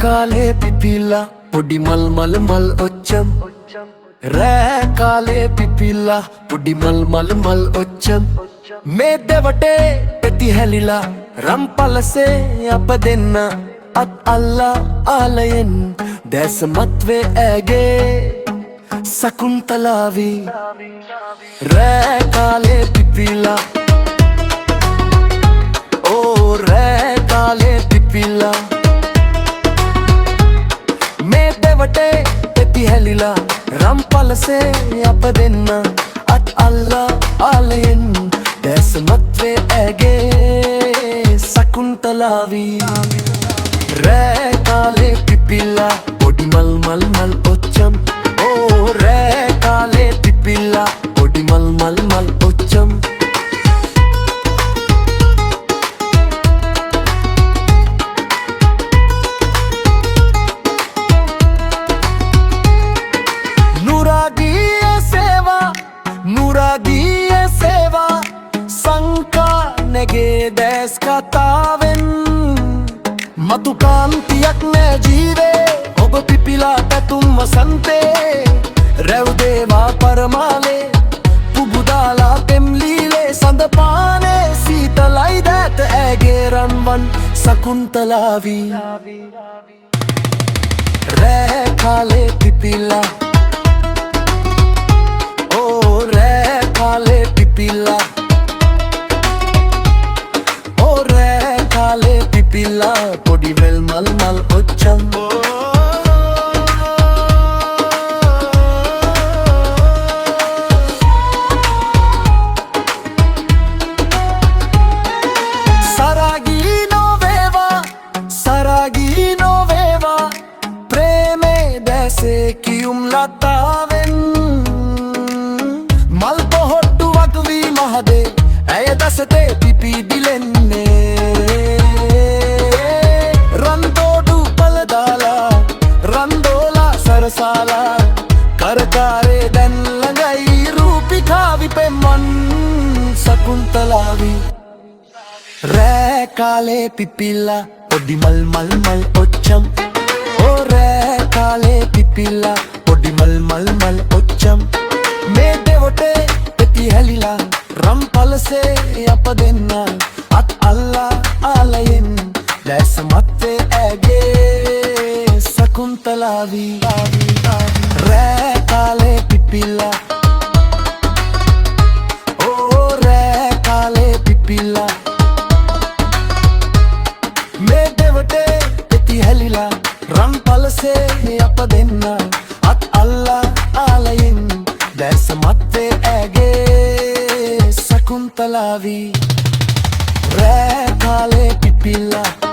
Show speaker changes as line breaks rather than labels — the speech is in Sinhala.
කාලේ පිපිලා පොඩි මල් මල් මල් ඔච්චම් රෑ කාලේ පිපිලා පොඩි මල් මල් මල් ඔච්චම් මේ දෙවටේ පෙති හැලිලා රම්පලසේ අප දෙන්න අත් අල්ලා ආලයෙන් දැසමත් වේ ඇගේ සකුන්තලාවි රෑ කාලේ පිපිලා ඕ රෑ කාලේ පිපිලා මේ දෙවටේ පෙති හැලිලා රම්පලසේ අප දෙන්න අත් අල්ලා ආලයෙන් දැසමත් වේ ඇගේ සකුන්තලාවි රෑ කාලේ පිපිලා පොඩි මල් මල් මල් ඔච්චම් ඕ රෑ කාලේ පිපිලා පොඩි මල් මල් මල් ඔච්චම් නුරාගීය සේවා සංකා නැගේ දැස් කතාවෙන් මතු කාන්තියක් නෑ ජීවේ ඔබ පිපිලා පැතුම් වසන්තේ රැව්දේවා පරමාලේ පුබුදාලා පෙම්ලීලේ සඳපානේ සීතලයි දෑත ඇගේ රන්වන් සකුන්තලාවි රෑ කාලේ පිපිලා කාලේ පිපිලා ඕ රෑ කාලේ පිපිලා පොඩි වෙල් මල් මල් ඔච්චම් සරාගී නොවේවා ප්‍රේමේ දැසේ කියුම් ලතාවෙන් මල් පොහොට්ටු වතුවී මහදේ ඇය දසතේ පිපි දිලෙන්නේ රන්දෝඩු පලදාලා රන්දෝලා සරසාලා කරකාරේ දැන් ළඟයි රූපිකාවි පෙම්මන් සකුන්තලාවි රෑ කාලේ පිපිලා පොඩි මල් මල් මල් ඔච්චම් ඕ රෑ කාලේ පිපිලා පොඩි මල් මල් මල් ඔච්චම් මේ දෙවටේ පෙති හැලිලා රම්පලසේ අප දෙන්න අත් අල්ලා ආලයෙන් දැසමත් වේ ඇගේ සකුන්තලාවි රෑ කාලේ පිපිලා ඕ රෑ කාලේ පිපිලා මේ දෙවටේ පෙති හැලිලා රම්පලසේ අප දෙන්න අත් අල්ලා ආලයෙන් දැසමත් වේ ඇගේ සකුන්තලාවි රෑ කාලේ පිපිලා